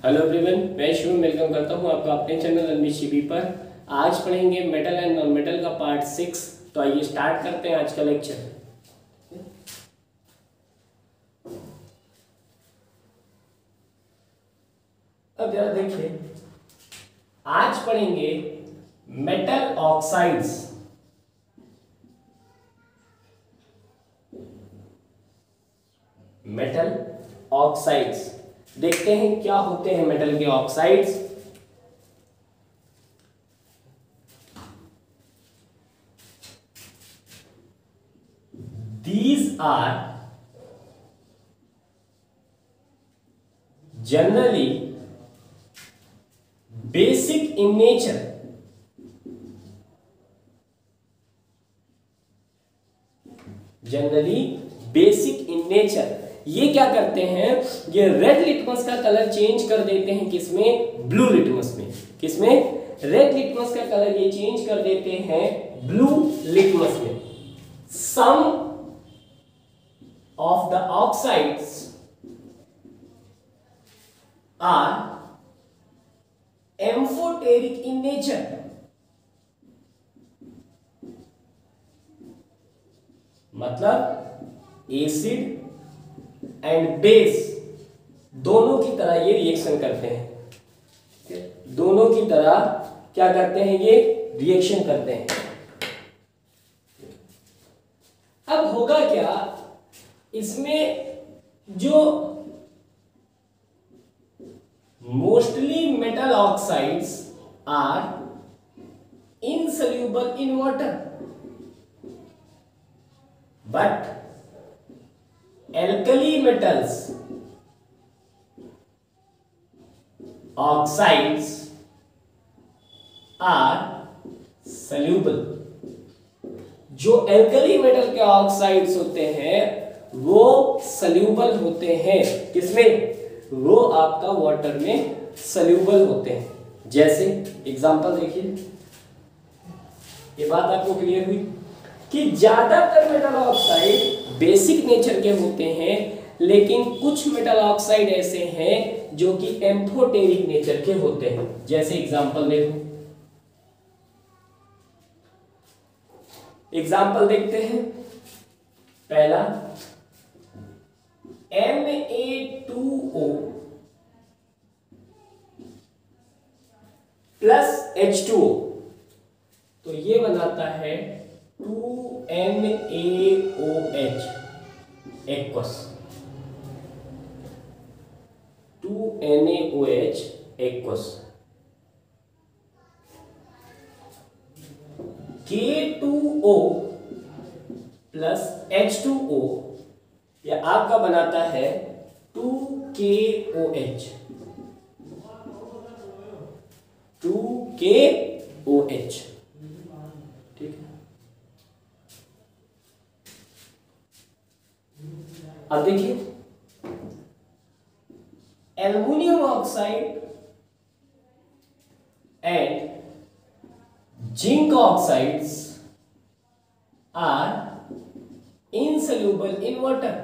Hello everyone, मैं Shivam welcome करता हूं आपका अपने चैनल एनबीसीबी पर। आज पढ़ेंगे मेटल एंड नॉन मेटल का पार्ट 6। तो आइए स्टार्ट करते हैं आज का लेक्चर। अब जरा देखिए, आज पढ़ेंगे मेटल ऑक्साइड्स। मेटल ऑक्साइड्स देखते हैं क्या होते हैं मेटल के oxides. These are generally basic in nature. Generally basic in nature. ये क्या करते हैं, ये रेड लिटमस का कलर चेंज कर देते हैं किसमें, ब्लू लिटमस में। किसमें, रेड लिटमस का कलर ये चेंज कर देते हैं ब्लू लिटमस में। Some of the oxides are amphoteric in nature. मतलब एसिड एंड बेस दोनों की तरह ये रिएक्शन करते हैं। दोनों की तरह क्या करते हैं, ये रिएक्शन करते हैं। अब होगा क्या इसमें, जो mostly metal oxides are insoluble in water, but alkali metals oxides are soluble। जो एल्कली मेटल के ऑक्साइड्स होते हैं वो सल्यूबल होते हैं। किसमें, वो आपका वाटर में सल्यूबल होते हैं। जैसे एग्जांपल देखिए, ये बात आपको क्लियर हुई कि ज्यादातर मेटल ऑक्साइड बेसिक नेचर के होते हैं, लेकिन कुछ मेटल ऑक्साइड ऐसे हैं जो कि एम्फोटेरिक नेचर के होते हैं। जैसे एग्जांपल देखो, एग्जांपल देखते हैं। पहला Na2O प्लस H2O, तो ये बनाता है 2NaOH aqueous. 2NaOH aqueous. K2O plus H2O या आपका बनाता है 2KOH। 2KOH, ठीक है। अब देखिए, aluminium oxide and zinc oxides are insoluble in water.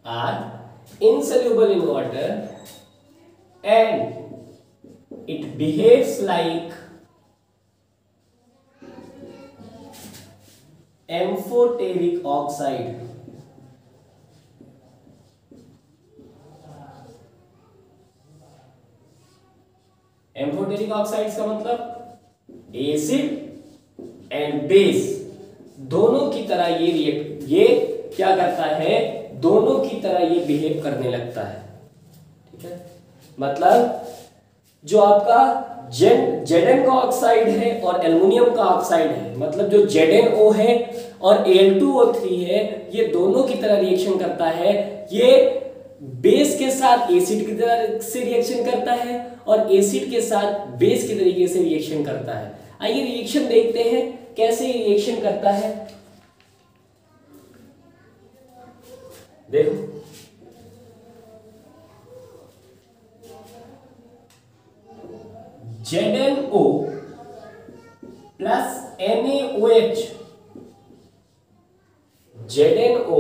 Are insoluble in water and it behaves like amphoteric oxide। Amphoteric oxides का मतलब एसिड एंड बेस दोनों की तरह ये क्या करता है, दोनों की तरह ये बिहेव करने लगता है। ठीक है, मतलब जो आपका Zn का ऑक्साइड है और एल्युमिनियम का ऑक्साइड है, मतलब जो ZnO है और Al2O3 है, ये दोनों की तरह रिएक्शन करता है। ये बेस के साथ एसिड की तरह से रिएक्शन करता है और एसिड के साथ बेस के तरीके से रिएक्शन करता है। आइए रिएक्शन देखते हैं कैसे रिएक्शन करता है। देखो, ZnO plus NaOH, ZnO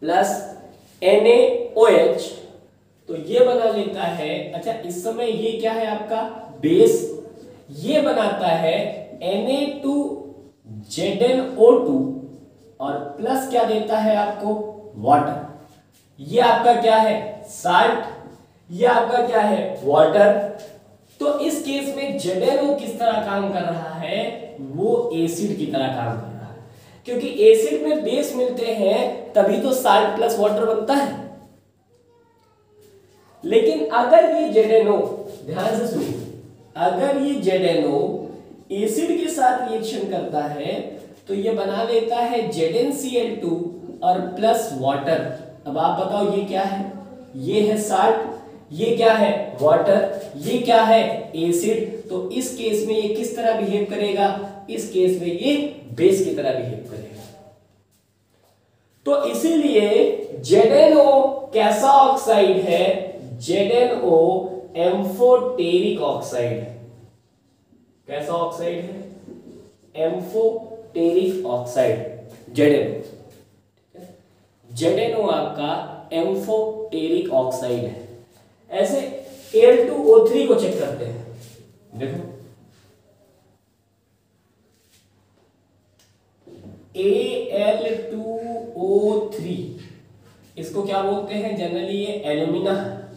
plus NaOH, तो ये बना लेता है, अच्छा इस समय ये क्या है आपका बेस, ये बनाता है Na2ZnO2 और प्लस क्या देता है आपको वाटर, ये आपका क्या है साल्ट, ये आपका क्या है वाटर। तो इस केस में ZnO किस तरह काम कर रहा है, वो एसिड की तरह काम कर रहा है, क्योंकि एसिड में बेस मिलते हैं तभी तो साल्ट प्लस वाटर बनता है। लेकिन अगर ये ZnO, ध्यान से सुनिए, अगर ये ZnO एसिड के साथ रिएक्शन करता है तो ये बना लेता है ZnCl2 और प्लस वाटर। अब आप बताओ ये क्या है, ये है साल्ट, ये क्या है वाटर, ये क्या है एसिड। तो इस केस में ये किस तरह बिहेव करेगा, इस केस में ये बेस की तरह बिहेव करेगा। तो इसीलिए ZnO कैसा ऑक्साइड है, ZnO एम्फोटेरिक ऑक्साइड है। कैसा ऑक्साइड है, एम्फोटेरिक ऑक्साइड ZnO आपका एम्फोटेरिक ऑक्साइड है। ऐसे Al2O3 को चेक करते हैं, देखो Al2O3 इसको क्या बोलते हैं, जनरली ये एल्यूमिना है,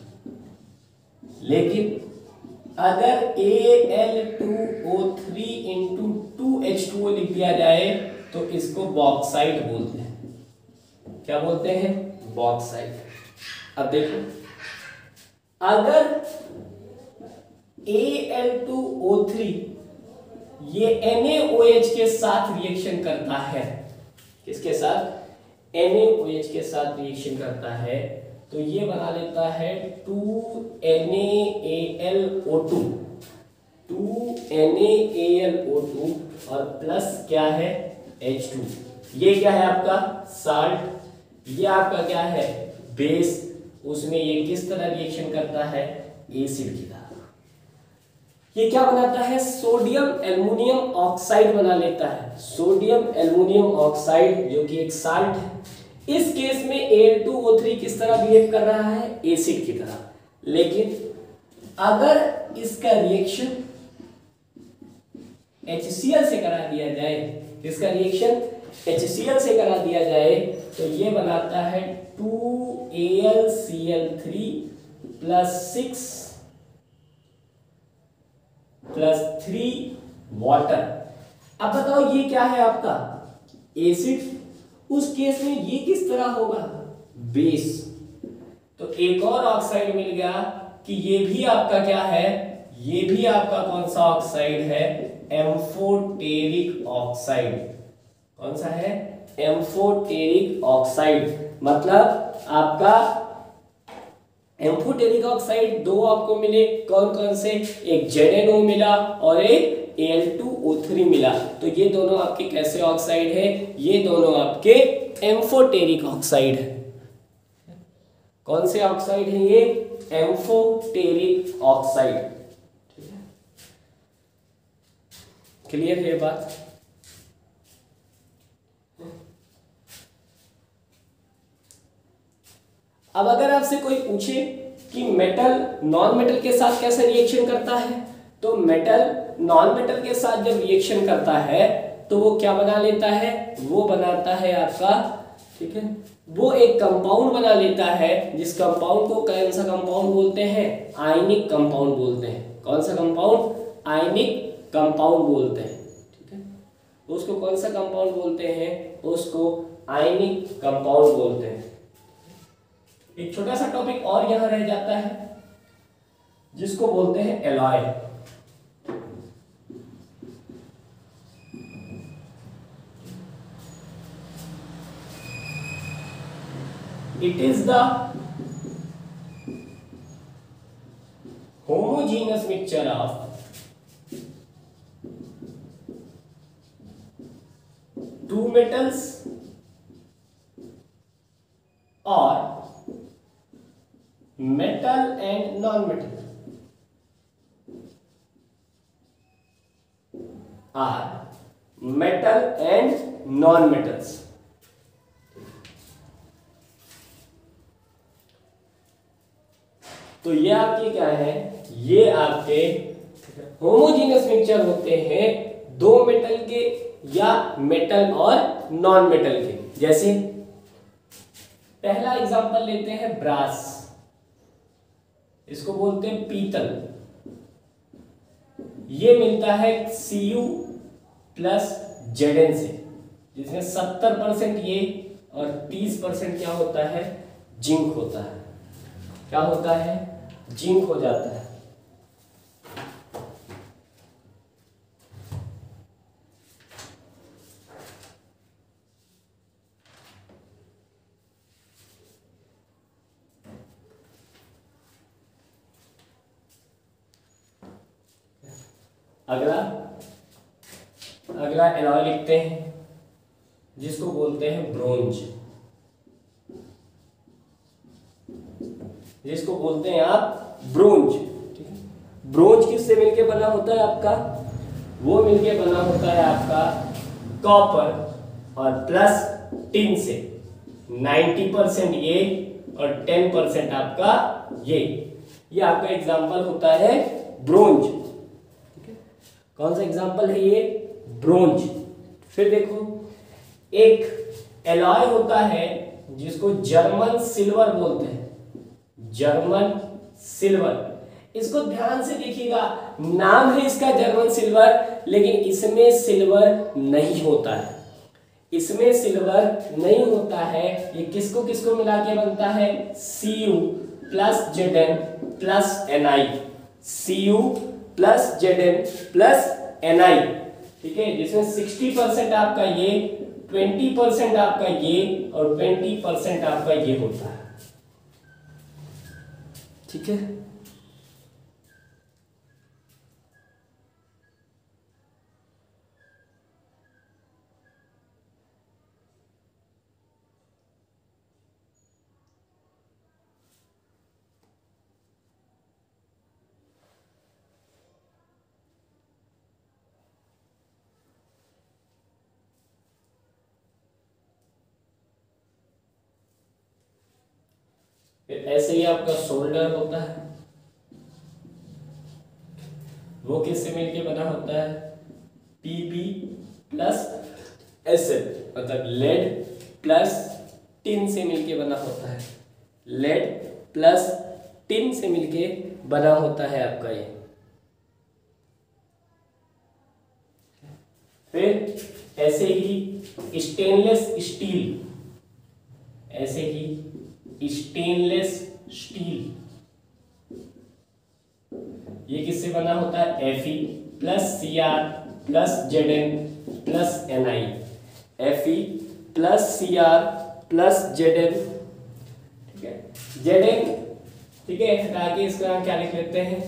लेकिन अगर Al2O3 इंटू 2H2O लिख दिया जाए तो इसको बॉक्साइट बोलते हैं। क्या बोलते हैं, बॉक्साइट। अब देखो अगर Al2O3 ये NaOH के साथ रिएक्शन करता है, किसके साथ, NaOH के साथ रिएक्शन करता है, तो ये बना लेता है 2NaAlO2 और प्लस क्या है H2। ये क्या है आपका साल्ट, ये आपका क्या है बेस, उसमें ये किस तरह रिएक्शन करता है, एसिड की तरह। ये क्या बनाता है, सोडियम एल्युमिनियम ऑक्साइड बना लेता है, सोडियम एल्युमिनियम ऑक्साइड जो कि एक साल्ट है। इस केस में Al2O3 किस तरह बिहेव कर रहा है, एसिड की तरह। लेकिन अगर इसका रिएक्शन HCl से करा दिया जाए, इसका रिएक्शन HCl से करा दिया जाए तो ये बनाता है 2AlCl3 प्लस 6 प्लस 3 वाटर। अब बताओ ये क्या है आपका एसिड, उस केस में ये किस तरह होगा, बेस। तो एक और ऑक्साइड मिल गया कि ये भी आपका क्या है, ये भी आपका कौन सा ऑक्साइड है, एम्फोटेरिक ऑक्साइड। कौन सा है, एम्फोटेरिक ऑक्साइड। मतलब आपका एम्फोटेरिक ऑक्साइड दो आपको मिले, कौन कौन से, एक ZnO मिला और एक Al2O3 मिला। तो ये दोनों आपके कैसे ऑक्साइड है, ये दोनों आपके एम्फोटेरिक ऑक्साइड है। कौन से ऑक्साइड है ये, एम्फोटेरिक ऑक्साइड। ठीक है, क्लियर है बात। अब अगर आपसे कोई पूछे कि मेटल नॉन मेटल के साथ कैसे रिएक्शन करता है, तो मेटल नॉन मेटल के साथ जब रिएक्शन करता है तो वो क्या बना लेता है, वो बनाता है आपका, ठीक है, वो एक कंपाउंड बना लेता है, जिस कंपाउंड को कौन सा कंपाउंड बोलते हैं, आयनिक कंपाउंड बोलते हैं। कौन सा कंपाउंड, आयनिक कंपाउंड बोलते हैं। ठीक है, उसको कौन सा कंपाउंड बोलते हैं, उसको आयनिक कंपाउंड बोलते हैं। एक छोटा सा टॉपिक और यहां रह जाता है जिसको बोलते हैं alloy. It is the homogeneous mixture of two metals or metal and non-metal are metal and non-metals। तो ये आपके क्या है, ये आपके होमोजेनियस मिक्सचर होते हैं दो मेटल के या मेटल और नॉन मेटल के। जैसे पहला एग्जांपल लेते हैं ब्रास, इसको बोलते हैं पीतल। ये मिलता है Cu प्लस Zn से, जिसमें 70% ये और 30% क्या होता है, जिंक होता है। क्या होता है, जिंक हो जाता है। अगला एलॉय लिखते हैं जिसको बोलते हैं ब्रोंज, जिसको बोलते हैं आप ब्रोंज। ठीक है, ब्रोंज किससे मिलके बना होता है आपका, वो मिलके बना होता है आपका कॉपर और प्लस टिन से। 90% ये और 10% आपका ये आपका एग्जाम्पल होता है ब्रोंज। ठीक है, कौन सा एग्जाम्पल है ये, ब्रोंज। फिर देखो एक एलॉय होता है जिसको जर्मन सिल्वर बोलते हैं, जर्मन सिल्वर। इसको ध्यान से देखिएगा, नाम है इसका जर्मन सिल्वर, लेकिन इसमें सिल्वर नहीं होता है, इसमें सिल्वर नहीं होता है। ये किसको किसको मिला के बनता है, Cu plus Zn plus Ni, Cu plus Zn plus Ni। ठीक है, जिसमें 60% आपका ये, 20% आपका ये और 20% आपका ये होता है। ठीक है, फिर ऐसे ही आपका सोल्डर होता है, वो किससे मिलके बना होता है, Pb प्लस Sn, मतलब लेड प्लस टिन से मिलके बना होता है, लेड प्लस टिन से मिलके बना होता है आपका ये। फिर ऐसे ही स्टेनलेस स्टील, ऐसे ही स्टेनलेस स्टील, ये किससे बना होता है, Fe plus Cr plus Zn plus Ni, Fe plus Cr plus Zn। ठीक है, Zn, ठीक है, ताकि इसका क्या लिख लेते हैं,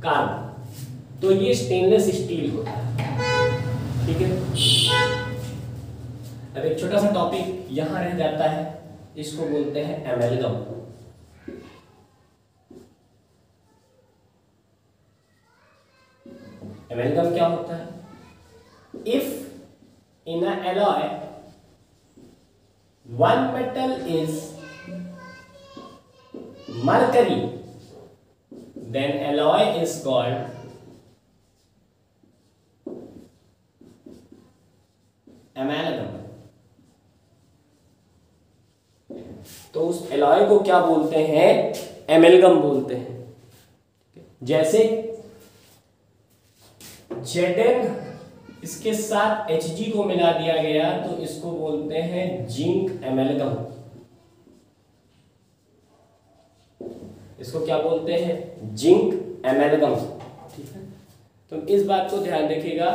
कार्ब। तो ये स्टेनलेस स्टील होता है। ठीक है, अब एक छोटा सा टॉपिक यहां रह जाता है, इसको बोलते हैं एमेलगम। एमेलगम क्या होता है, if in a alloy one metal is mercury, then alloy is called amalgam. तो उस एलॉय को क्या बोलते हैं, एमेलगम बोलते हैं। जैसे Zn इसके साथ Hg को मिला दिया गया तो इसको बोलते हैं जिंक एमेलगम। इसको क्या बोलते हैं, जिंक एमेलगम। ठीक है, तो इस बात को ध्यान रखिएगा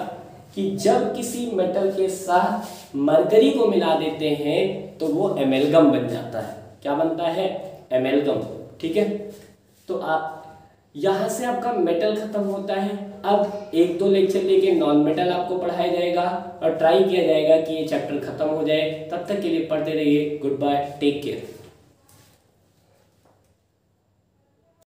कि जब किसी मेटल के साथ मरकरी को मिला देते हैं तो वो एमेलगम बन जाता है। क्या बनता है, एमेलगम। ठीक है, तो आप यहां से आपका मेटल खत्म होता है। अब एक दो लेक्चर लेके नॉन मेटल आपको पढ़ाया जाएगा और ट्राई किया जाएगा कि ये चैप्टर खत्म हो जाए। तब तक के लिए पढ़ते रहिए। Good bye, take care.